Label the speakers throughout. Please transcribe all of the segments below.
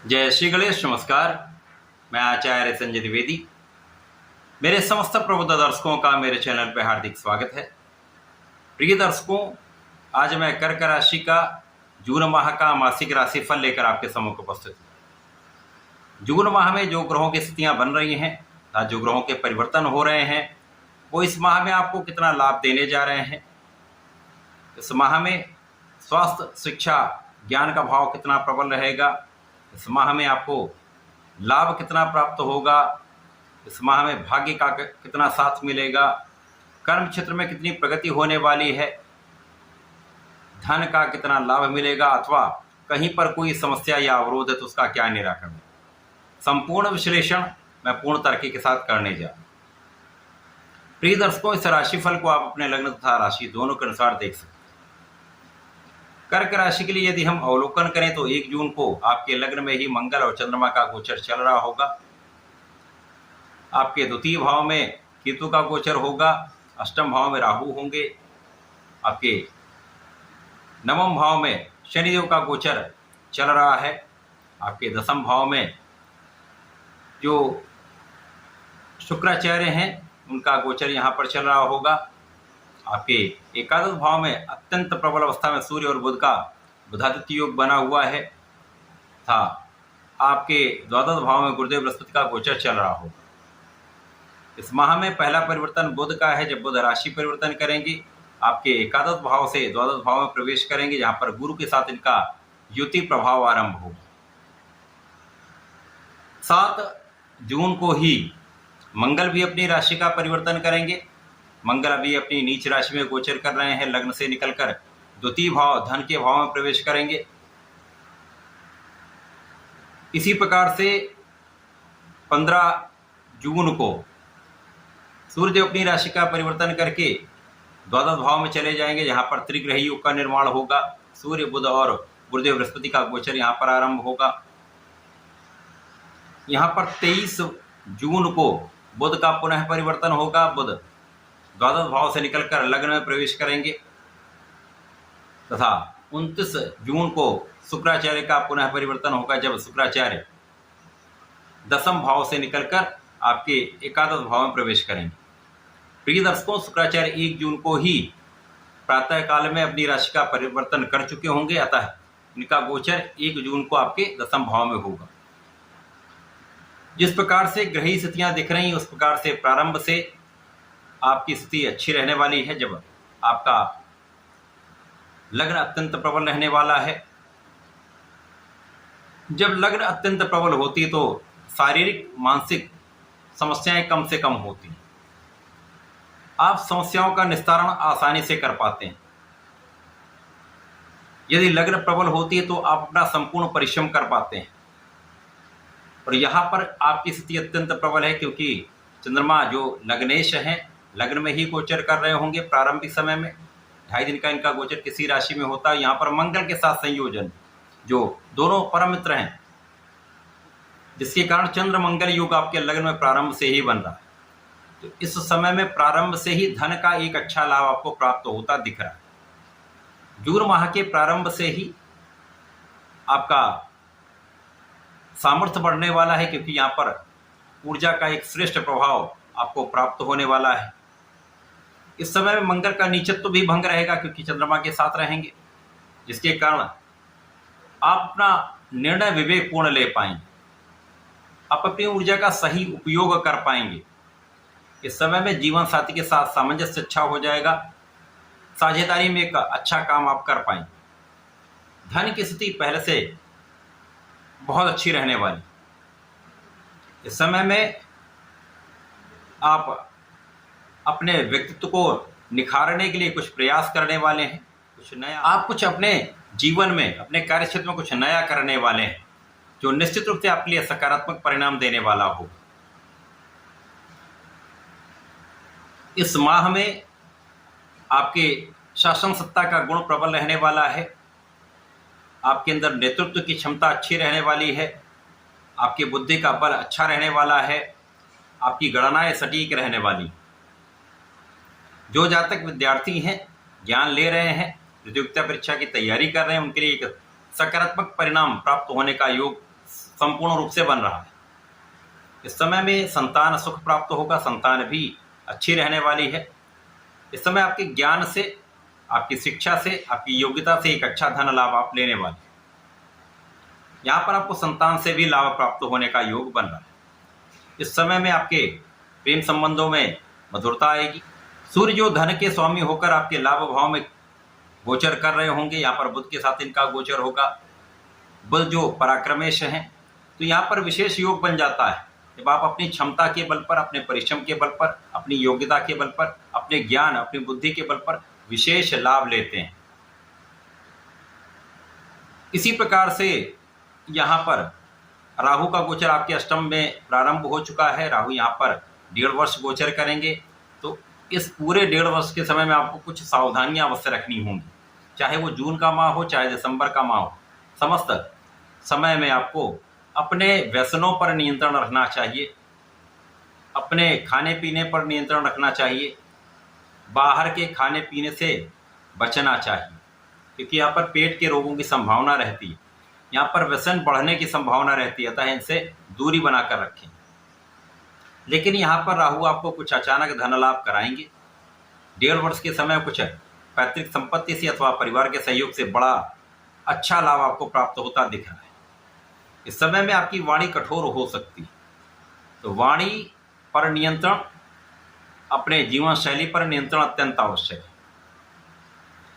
Speaker 1: जय श्री गणेश। नमस्कार, मैं आचार्य संजय द्विवेदी। मेरे समस्त प्रबुद्ध दर्शकों का मेरे चैनल पर हार्दिक स्वागत है। प्रिय दर्शकों, आज मैं कर्क राशि का जून माह का मासिक राशिफल लेकर आपके सम्मुख उपस्थित हूँ। जून माह में जो ग्रहों की स्थितियां बन रही हैं, जो ग्रहों के परिवर्तन हो रहे हैं, वो इस माह में आपको कितना लाभ देने जा रहे हैं। इस माह में स्वास्थ्य, शिक्षा, ज्ञान का भाव कितना प्रबल रहेगा। इस माह में आपको लाभ कितना प्राप्त होगा। इस माह में भाग्य का कितना साथ मिलेगा। कर्म क्षेत्र में कितनी प्रगति होने वाली है। धन का कितना लाभ मिलेगा, अथवा कहीं पर कोई समस्या या अवरोध है तो उसका क्या निराकरण। संपूर्ण विश्लेषण मैं पूर्ण तर्क के साथ करने जा रहा हूं। प्रिय दर्शकों, इस राशिफल को आप अपने लग्न तथा राशि दोनों के अनुसार देख सकते हैं। कर्क राशि के लिए यदि हम अवलोकन करें तो 1 जून को आपके लग्न में ही मंगल और चंद्रमा का गोचर चल रहा होगा। आपके द्वितीय भाव में केतु का गोचर होगा। अष्टम भाव में राहु होंगे। आपके नवम भाव में शनिदेव का गोचर चल रहा है। आपके दसम भाव में जो शुक्राचार्य हैं उनका गोचर यहाँ पर चल रहा होगा। आपके एकादश भाव में अत्यंत प्रबल अवस्था में सूर्य और बुध का बुधादित्य योग बना हुआ है था। आपके द्वादश भाव में गुरुदेव बृहस्पति का गोचर चल रहा होगा। इस माह में पहला परिवर्तन बुध का है, जब बुध राशि परिवर्तन करेंगे। आपके एकादश भाव से द्वादश भाव में प्रवेश करेंगे, जहां पर गुरु के साथ इनका युति प्रभाव आरंभ होगा। 7 जून को ही मंगल भी अपनी राशि का परिवर्तन करेंगे। मंगल अभी अपनी नीच राशि में गोचर कर रहे हैं। लग्न से निकलकर द्वितीय भाव धन के भाव में प्रवेश करेंगे। इसी प्रकार से 15 जून को सूर्य अपनी राशि का परिवर्तन करके द्वादश भाव में चले जाएंगे, जहां पर त्रिग्रही योग का निर्माण होगा। सूर्य, बुध और गुरुदेव बृहस्पति का गोचर यहां पर आरंभ होगा। यहां पर 23 जून को बुध का पुनः परिवर्तन होगा। बुध द्वादश भाव से निकलकर लग्न में प्रवेश करेंगे तथा 29 जून को शुक्राचार्य का पुनः परिवर्तन होगा, जब शुक्राचार्य दसम भाव से निकलकर आपके एकादश भाव में प्रवेश करेंगे। प्रिय दर्शकों, शुक्राचार्य 1 जून को ही प्रातः काल में अपनी राशि का परिवर्तन कर चुके होंगे, अतः इनका गोचर 1 जून को आपके दसम भाव में होगा। जिस प्रकार से ग्रही स्थितियां दिख रही, उस प्रकार से प्रारंभ से आपकी स्थिति अच्छी रहने वाली है। जब आपका लग्न अत्यंत प्रबल रहने वाला है। जब लग्न अत्यंत प्रबल होती है तो शारीरिक मानसिक समस्याएं कम से कम होती हैं। आप समस्याओं का निस्तारण आसानी से कर पाते हैं। यदि लग्न प्रबल होती है तो आप अपना संपूर्ण परिश्रम कर पाते हैं। और यहाँ पर आपकी स्थिति अत्यंत प्रबल है, क्योंकि चंद्रमा जो लग्नेश हैं लग्न में ही गोचर कर रहे होंगे। प्रारंभिक समय में 2.5 दिन का इनका गोचर किसी राशि में होता है। यहाँ पर मंगल के साथ संयोजन, जो दोनों परम मित्र हैं, जिसके कारण चंद्र मंगल योग आपके लग्न में प्रारंभ से ही बन रहा है। तो इस समय में प्रारंभ से ही धन का एक अच्छा लाभ आपको प्राप्त होता दिख रहा है। जून माह के प्रारंभ से ही आपका सामर्थ्य बढ़ने वाला है, क्योंकि यहाँ पर ऊर्जा का एक श्रेष्ठ प्रभाव आपको प्राप्त होने वाला है। इस समय में मंगल का नीचत्व भी भंग रहेगा, क्योंकि चंद्रमा के साथ रहेंगे, जिसके कारण आप अपना निर्णय विवेकपूर्ण ले पाएंगे। आप अपनी ऊर्जा का सही उपयोग कर पाएंगे। इस समय में जीवन साथी के साथ सामंजस्य अच्छा हो जाएगा। साझेदारी में एक अच्छा काम आप कर पाएंगे। धन की स्थिति पहले से बहुत अच्छी रहने वाली। इस समय में आप अपने व्यक्तित्व को निखारने के लिए कुछ प्रयास करने वाले हैं। कुछ नया आप कुछ अपने जीवन में, अपने कार्य क्षेत्र में कुछ नया करने वाले हैं, जो निश्चित रूप से आपके लिए सकारात्मक परिणाम देने वाला हो। इस माह में आपके शासन सत्ता का गुण प्रबल रहने वाला है। आपके अंदर नेतृत्व की क्षमता अच्छी रहने वाली है। आपकी बुद्धि का बल अच्छा रहने वाला है। आपकी गणनाएं सटीक रहने वाली। जो जातक विद्यार्थी हैं, ज्ञान ले रहे हैं, प्रतियोगिता परीक्षा की तैयारी कर रहे हैं, उनके लिए एक सकारात्मक परिणाम प्राप्त होने का योग संपूर्ण रूप से बन रहा है। इस समय में संतान सुख प्राप्त होगा, संतान भी अच्छी रहने वाली है। इस समय आपके ज्ञान से, आपकी शिक्षा से, आपकी योग्यता से एक अच्छा धन लाभ आप लेने वाले हैं। यहाँ पर आपको संतान से भी लाभ प्राप्त होने का योग बन रहा है। इस समय में आपके प्रेम संबंधों में मधुरता आएगी। सूर्य जो धन के स्वामी होकर आपके लाभ भाव में गोचर कर रहे होंगे, यहाँ पर बुध के साथ इनका गोचर होगा। बुध जो पराक्रमेश हैं, तो यहाँ पर विशेष योग बन जाता है जब आप अपनी क्षमता के बल पर, अपने परिश्रम के बल पर, अपनी योग्यता के बल पर, अपने ज्ञान, अपनी बुद्धि के बल पर विशेष लाभ लेते हैं। इसी प्रकार से यहाँ पर राहु का गोचर आपके अष्टम में प्रारंभ हो चुका है। राहु यहाँ पर 1.5 वर्ष गोचर करेंगे। तो इस पूरे 1.5 वर्ष के समय में आपको कुछ सावधानियां अवश्य रखनी होंगी, चाहे वो जून का माह हो, चाहे दिसंबर का माह हो। समस्त समय में आपको अपने व्यसनों पर नियंत्रण रखना चाहिए, अपने खाने पीने पर नियंत्रण रखना चाहिए, बाहर के खाने पीने से बचना चाहिए, क्योंकि यहाँ पर पेट के रोगों की संभावना रहती है, यहाँ पर व्यसन बढ़ने की संभावना रहती है, अतः इनसे दूरी बनाकर रखें। लेकिन यहाँ पर राहु आपको कुछ अचानक धन लाभ कराएंगे। 1.5 वर्ष के समय कुछ पैतृक संपत्ति से अथवा परिवार के सहयोग से बड़ा अच्छा लाभ आपको प्राप्त होता दिख रहा है। इस समय में आपकी वाणी कठोर हो सकती है, तो वाणी पर नियंत्रण, अपने जीवन शैली पर नियंत्रण अत्यंत आवश्यक है।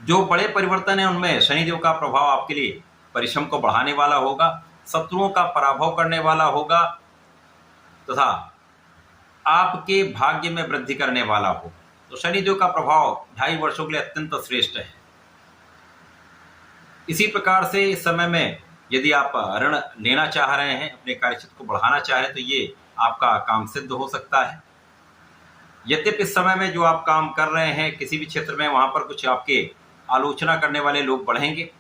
Speaker 1: जो बड़े परिवर्तन है उनमें शनिदेव का प्रभाव आपके लिए परिश्रम को बढ़ाने वाला होगा, शत्रुओं का पराभव करने वाला होगा तथा आपके भाग्य में वृद्धि करने वाला होगा। तो शनिदेव का प्रभाव 2.5 वर्षों के लिए अत्यंत श्रेष्ठ है। इसी प्रकार से इस समय में यदि आप ऋण लेना चाह रहे हैं, अपने कार्यक्षेत्र को बढ़ाना चाह रहे हैं, तो ये आपका काम सिद्ध हो सकता है। यद्यपि इस समय में जो आप काम कर रहे हैं किसी भी क्षेत्र में, वहां पर कुछ आपके आलोचना करने वाले लोग बढ़ेंगे,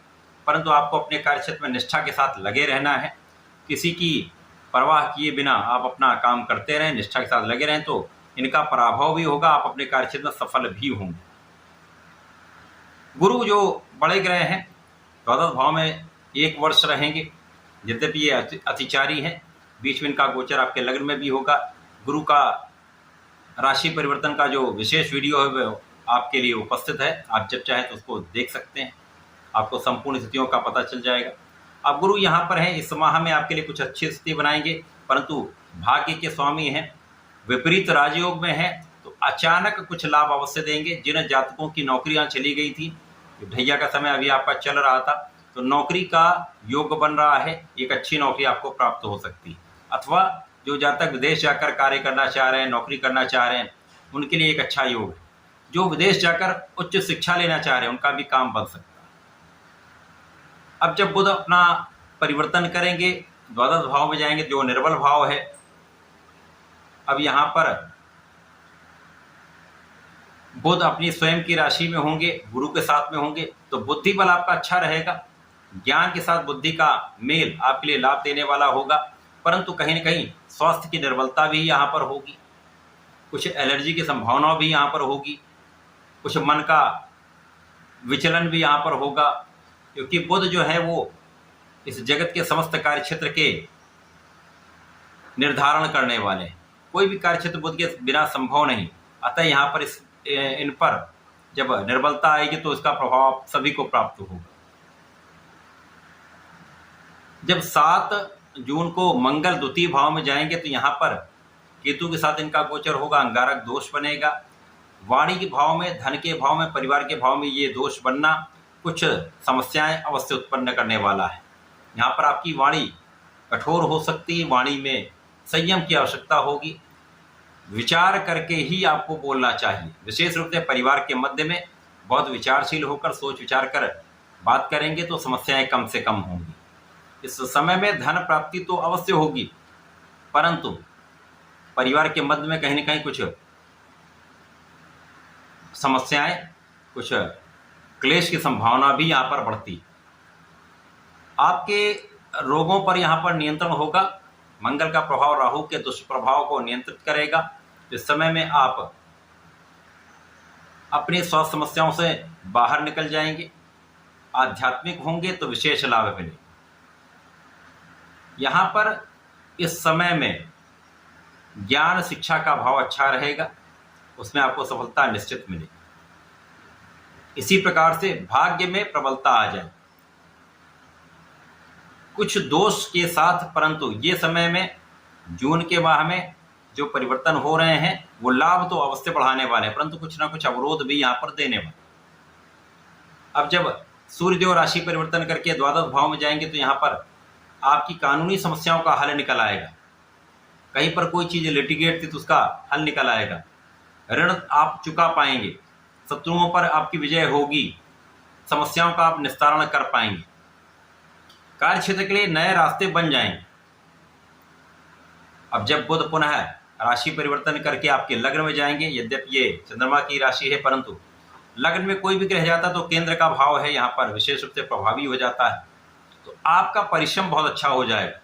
Speaker 1: परंतु आपको अपने कार्यक्षेत्र में निष्ठा के साथ लगे रहना है। किसी की परवाह किए बिना आप अपना काम करते रहें, निष्ठा के साथ लगे रहें, तो इनका पराभव भी होगा, आप अपने कार्यक्षेत्र में सफल भी होंगे। गुरु जो बड़े ग्रह हैं, द्वादश भाव में 1 वर्ष रहेंगे। यद्यपि ये अतिचारी हैं, बीच में इनका गोचर आपके लग्न में भी होगा। गुरु का राशि परिवर्तन का जो विशेष वीडियो है वो आपके लिए उपस्थित है, आप जब चाहे तो उसको देख सकते हैं, आपको संपूर्ण स्थितियों का पता चल जाएगा। अब गुरु यहाँ पर हैं, इस माह में आपके लिए कुछ अच्छी स्थिति बनाएंगे, परंतु भाग्य के स्वामी हैं, विपरीत राजयोग में हैं, तो अचानक कुछ लाभ अवश्य देंगे। जिन जातकों की नौकरियां चली गई थी, ढैया का समय अभी आपका चल रहा था, तो नौकरी का योग बन रहा है, एक अच्छी नौकरी आपको प्राप्त हो सकती है। अथवा जो जातक विदेश जाकर कार्य करना चाह रहे हैं, नौकरी करना चाह रहे हैं, उनके लिए एक अच्छा योग है। जो विदेश जाकर उच्च शिक्षा लेना चाह रहे हैं, उनका भी काम बन सकता है। अब जब बुध अपना परिवर्तन करेंगे, द्वादश भाव में जाएंगे, जो निर्बल भाव है, अब यहाँ पर बुध अपनी स्वयं की राशि में होंगे, गुरु के साथ में होंगे, तो बुद्धि बल आपका अच्छा रहेगा। ज्ञान के साथ बुद्धि का मेल आपके लिए लाभ देने वाला होगा, परंतु कहीं न कहीं स्वास्थ्य की निर्बलता भी यहाँ पर होगी, कुछ एलर्जी की संभावना भी यहाँ पर होगी, कुछ मन का विचलन भी यहाँ पर होगा, क्योंकि बुध जो है वो इस जगत के समस्त कार्य क्षेत्र के निर्धारण करने वाले हैं। कोई भी कार्य क्षेत्र बुध के बिना संभव नहीं। अतः यहाँ पर इन पर जब निर्बलता आएगी तो इसका प्रभाव सभी को प्राप्त होगा। जब 7 जून को मंगल द्वितीय भाव में जाएंगे तो यहाँ पर केतु के साथ इनका गोचर होगा, अंगारक दोष बनेगा। वाणी के भाव में, धन के भाव में, परिवार के भाव में ये दोष बनना कुछ समस्याएं अवश्य उत्पन्न करने वाला है। यहाँ पर आपकी वाणी कठोर हो सकती है, वाणी में संयम की आवश्यकता होगी, विचार करके ही आपको बोलना चाहिए। विशेष रूप से परिवार के मध्य में बहुत विचारशील होकर सोच विचार कर बात करेंगे तो समस्याएं कम से कम होंगी। इस समय में धन प्राप्ति तो अवश्य होगी, परंतु परिवार के मध्य में कहीं न कहीं कुछ समस्याएं, कुछ क्लेश की संभावना भी यहाँ पर बढ़ती। आपके रोगों पर यहाँ पर नियंत्रण होगा। मंगल का प्रभाव राहु के दुष्प्रभाव को नियंत्रित करेगा। इस समय में आप अपनी स्वास्थ्य समस्याओं से बाहर निकल जाएंगे, आध्यात्मिक होंगे तो विशेष लाभ मिलेगा। यहाँ पर इस समय में ज्ञान शिक्षा का भाव अच्छा रहेगा, उसमें आपको सफलता निश्चित मिलेगी। इसी प्रकार से भाग्य में प्रबलता आ जाए, कुछ दोष के साथ, परंतु ये समय में जून के माह में जो परिवर्तन हो रहे हैं वो लाभ तो अवश्य बढ़ाने वाले हैं, परंतु कुछ ना कुछ अवरोध भी यहाँ पर देने वाले। अब जब सूर्यदेव राशि परिवर्तन करके द्वादश भाव में जाएंगे तो यहाँ पर आपकी कानूनी समस्याओं का हल निकल आएगा, कहीं पर कोई चीज लिटिगेट थी तो उसका हल निकल आएगा, ऋण आप चुका पाएंगे, शत्रुओं पर आपकी विजय होगी, समस्याओं का आप निस्तारण कर पाएंगे, कार्य क्षेत्र के लिए नए रास्ते बन जाएंगे। अब जब बुध पुनः राशि परिवर्तन करके आपके लग्न में जाएंगे, यद्यपि ये चंद्रमा की राशि है, परंतु लग्न में कोई भी ग्रह जाता तो केंद्र का भाव है यहाँ पर विशेष रूप से प्रभावी हो जाता है, तो आपका परिश्रम बहुत अच्छा हो जाएगा,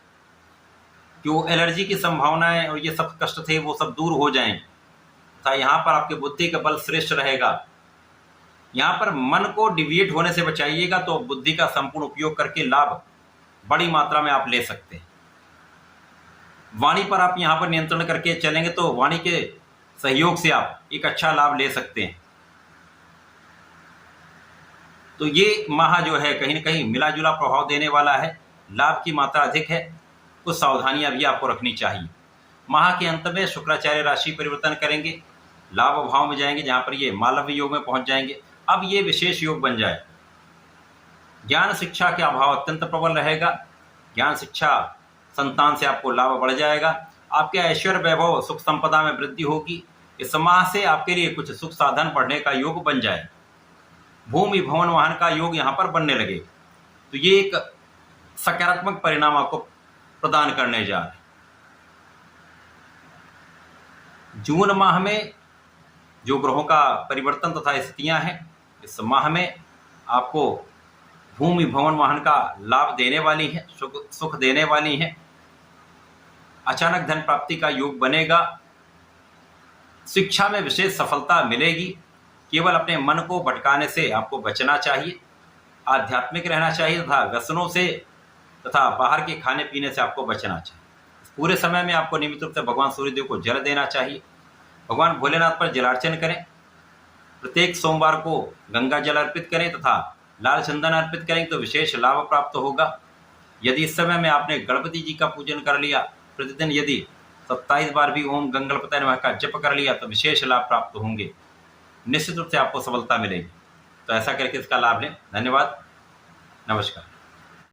Speaker 1: जो एलर्जी की संभावनाएं और ये सब कष्ट थे वो सब दूर हो जाएंगे तथा यहाँ पर आपके बुद्धि का बल श्रेष्ठ रहेगा। यहाँ पर मन को डिविएट होने से बचाइएगा तो बुद्धि का संपूर्ण उपयोग करके लाभ बड़ी मात्रा में आप ले सकते हैं। वाणी पर आप यहाँ पर नियंत्रण करके चलेंगे तो वाणी के सहयोग से आप एक अच्छा लाभ ले सकते हैं। तो ये माह जो है कहीं ना कहीं मिला जुला प्रभाव देने वाला है, लाभ की मात्रा अधिक है, कुछ सावधानियां भी आपको रखनी चाहिए। माह के अंत में शुक्राचार्य राशि परिवर्तन करेंगे, लाभ भाव में जाएंगे जहां पर ये मालव्य योग में पहुंच जाएंगे। अब ये विशेष योग बन जाए, ज्ञान शिक्षा का अभाव अत्यंत प्रबल रहेगा, ज्ञान शिक्षा संतान से आपको लाभ बढ़ जाएगा, आपके ऐश्वर्य वैभव सुख संपदा में वृद्धि होगी। इस माह से आपके लिए कुछ सुख साधन बढ़ने का योग बन जाए, भूमि भवन वाहन का योग यहाँ पर बनने लगे, तो ये एक सकारात्मक परिणाम आपको प्रदान करने जा रहे हैं। जून माह में जो ग्रहों का परिवर्तन तथा स्थितियां हैं, इस माह में आपको भूमि भवन वाहन का लाभ देने वाली है, सुख देने वाली है, अचानक धन प्राप्ति का योग बनेगा, शिक्षा में विशेष सफलता मिलेगी। केवल अपने मन को भटकाने से आपको बचना चाहिए, आध्यात्मिक रहना चाहिए तथा व्यसनों से तथा बाहर के खाने पीने से आपको बचना चाहिए। पूरे समय में आपको नियमित रूप से भगवान सूर्यदेव को जल देना चाहिए, भगवान भोलेनाथ पर जलार्चन करें, प्रत्येक सोमवार को गंगा जल अर्पित करें तथा लाल चंदन अर्पित करें तो विशेष लाभ प्राप्त होगा। यदि इस समय में आपने गणपति जी का पूजन कर लिया, प्रतिदिन यदि 27 बार भी ओम गंगणपतये नमः का जप कर लिया तो विशेष लाभ प्राप्त होंगे, निश्चित रूप से आपको सफलता मिलेगी। तो ऐसा करके इसका लाभ लें। धन्यवाद, नमस्कार।